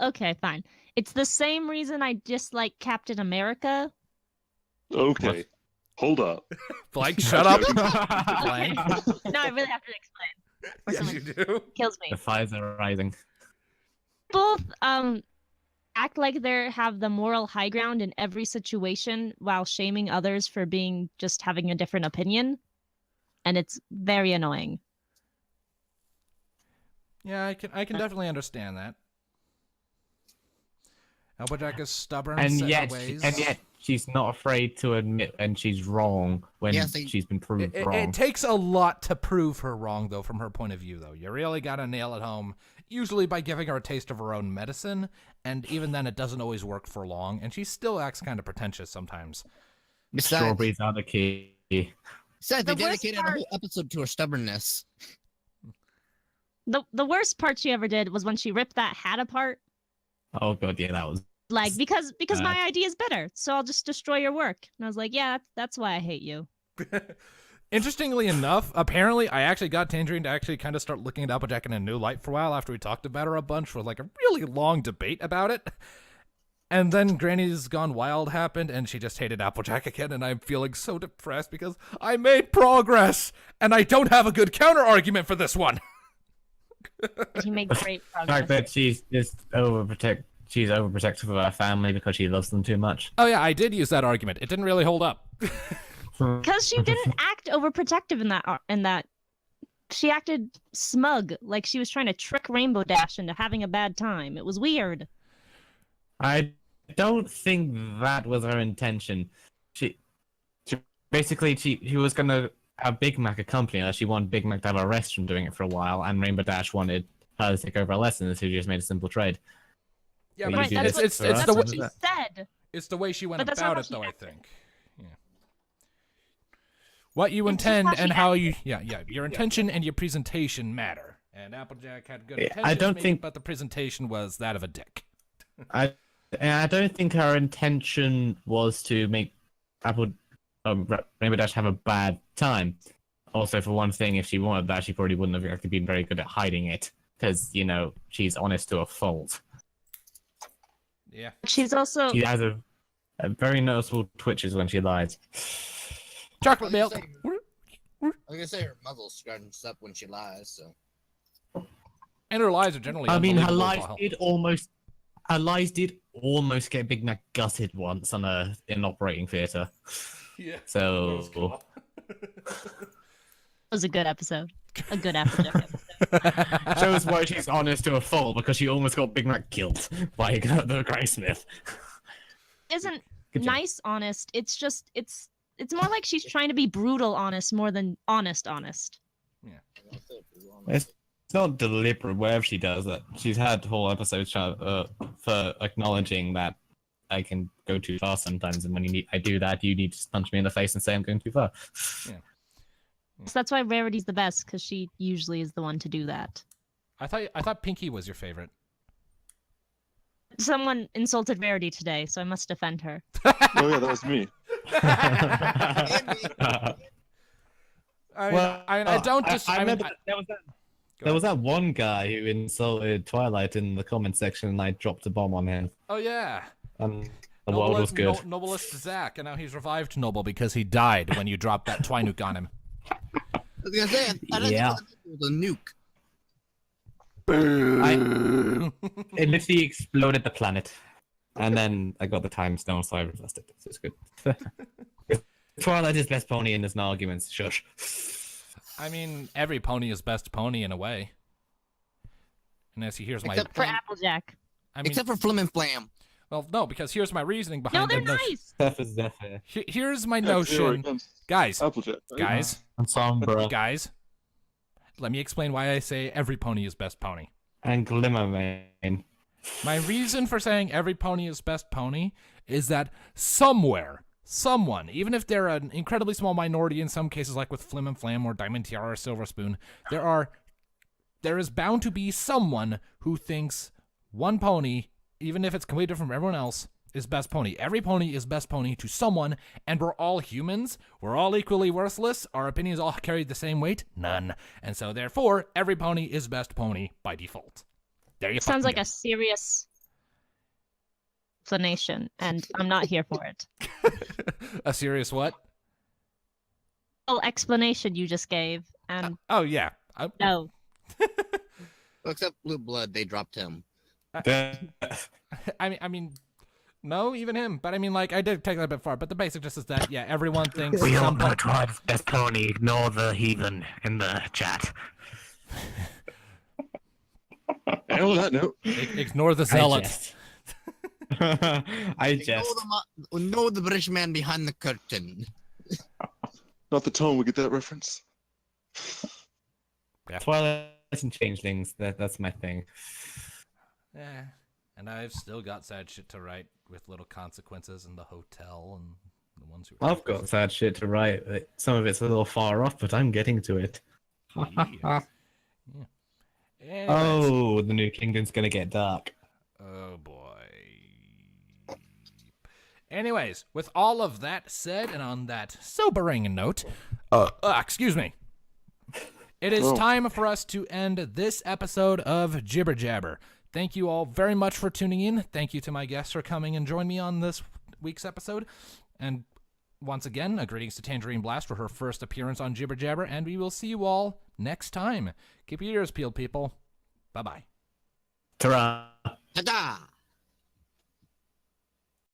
Okay, fine. It's the same reason I dislike Captain America. Okay. Hold up. Blank, shut up. Okay. Blank. No, I really have to explain. Or Yes, someone you do. kills me. The fires are rising. Both act like they have the moral high ground in every situation while shaming others for being just having a different opinion. And it's very annoying. Yeah, I can definitely understand that. Applejack is stubborn And set in yet, ways. she's not afraid to admit when she's wrong, when Yes, they- she's been proved It wrong. takes a lot to prove her wrong, though, from her point of view, though. You really got to nail it home, usually by giving her a taste of her own medicine, and even then it doesn't always work for long, and she still acts kind of pretentious sometimes. Besides, Strawberries are the key. they The worst dedicated a part- whole episode to her stubbornness. The worst part she ever did was when she ripped that hat apart. Oh god, yeah, that was. Like, because my Bad. idea is better, so I'll just destroy your work. And I was like, yeah, that's why I hate you. Interestingly enough, apparently I actually got Tangerine to actually kind of start looking at Applejack in a new light for a while after we talked about her a bunch for like a really long debate about it. And then Granny's Gone Wild happened, and she just hated Applejack again, and I'm feeling so depressed because I made progress, and I don't have a good counter-argument for this one. He made great The fact progress. that she's just she's overprotective of her family because she loves them too much. Oh yeah, I did use that argument. It didn't really hold up. Because she didn't act overprotective in that. She acted smug, like she was trying to trick Rainbow Dash into having a bad time. It was weird. I don't think that was her intention. She was gonna have Big Mac accompany her. She wanted Big Mac to have a rest from doing it for a while, and Rainbow Dash wanted her to take over a lesson, so she just made a simple trade. Yeah, Well, but you Right, did it's it it's for the us, what way, she isn't said. it's the way she went But that's not about how it, she though. I acted. think. Yeah. What you It's just how intend she and how acted. you, your intention and your presentation matter. And Applejack had good Yeah, intentions, I don't maybe, think- but the presentation was that of a dick. I don't think her intention was to make Rainbow Dash have a bad time. Also, for one thing, if she wanted that, she probably wouldn't have actually been very good at hiding it, because she's honest to a fault. Yeah. She's also She has a very noticeable twitches when she lies. Chocolate milk. I was gonna say her muzzle scrunches up when she lies, so. And her lies are generally I mean, her unbelievable lies vile. did almost get Big Mac gutted once in an operating theater. Yeah. So was a good episode. A good Applejack episode. shows why she's honest to a fault, because she almost got Big Mac killed by the Graysmith. Isn't Good job. nice honest. It's just it's more like she's trying to be brutal honest more than honest. It's not deliberate wherever she does that. She's had whole episodes for acknowledging that I can go too far sometimes, and when I do that, you need to punch me in the face and say I'm going too far. So that's why Rarity's the best, because she usually is the one to do that. I thought Pinky was your favorite. Someone insulted Rarity today, so I must defend her. Oh yeah, that was me. I mean, I don't just. I I mean, remember there was that one guy who insulted Twilight in the comment section, and I dropped a bomb on him. oh yeah. And the world was good. Noblest Zach, and now he's revived Noble because he died when you dropped that Twinuke on him. I was gonna say, I didn't Yeah. know it was a nuke. It literally exploded the planet. And then I got the time stone, so I reversed it. So it's good. Twilight is best pony, and there's no arguments. Shush. I mean, every pony is best pony in a way. And as here's my. Except For Applejack. I mean, Except for Flim and Flam. well, no, because here's my reasoning No, behind they're the notion. nice. Zephyr, Zephyr. Here's my Yeah, zero notion, against guys. Applejack. Right? Guys, And Sombra. guys. Let me explain why I say every pony is best pony. And Glimmermane. My reason for saying every pony is best pony is that somewhere, someone, even if they're an incredibly small minority in some cases, like with Flim and Flam or Diamond Tiara or Silver Spoon, there is bound to be someone who thinks one pony, even if it's completely different from everyone else, is best pony. Every pony is best pony to someone, and we're all humans. We're all equally worthless. Our opinions all carry the same weight? None. And so, therefore, every pony is best pony by default. There you Sounds like fucking a serious explanation, and I'm not here for it. go. A serious what? Full explanation you just gave, and Oh, yeah. no. Well, except Blue Blood, they dropped him. I mean, no, even him. But I mean, like, I did take that a bit far. But the basic just is that, yeah, everyone thinks. We all some know po- Twilight's best pony. Ignore the heathen in the chat. And on that note, Ignore the zealot. I jest. Know the British man behind the curtain. not the tone. We get that reference. Twilight and changelings. That's my thing. Yeah. And I've still got sad shit to write with little consequences in the hotel and the ones who. I've got sad shit to write. Some of it's a little far off, but I'm getting to it. Yeah. Anyways. Oh, the new kingdom's gonna get dark. Oh boy. Anyways, with all of that said, and on that sobering note, excuse me. It is Oh. time for us to end this episode of Jibber Jabber. thank you all very much for tuning in. Thank you to my guests for coming and joining me on this week's episode. And once again, greetings to Tangerine Blast for her first appearance on Jibber Jabber, and we will see you all next time. Keep your ears peeled, people. Bye-bye. Ta-ra. Ta-da!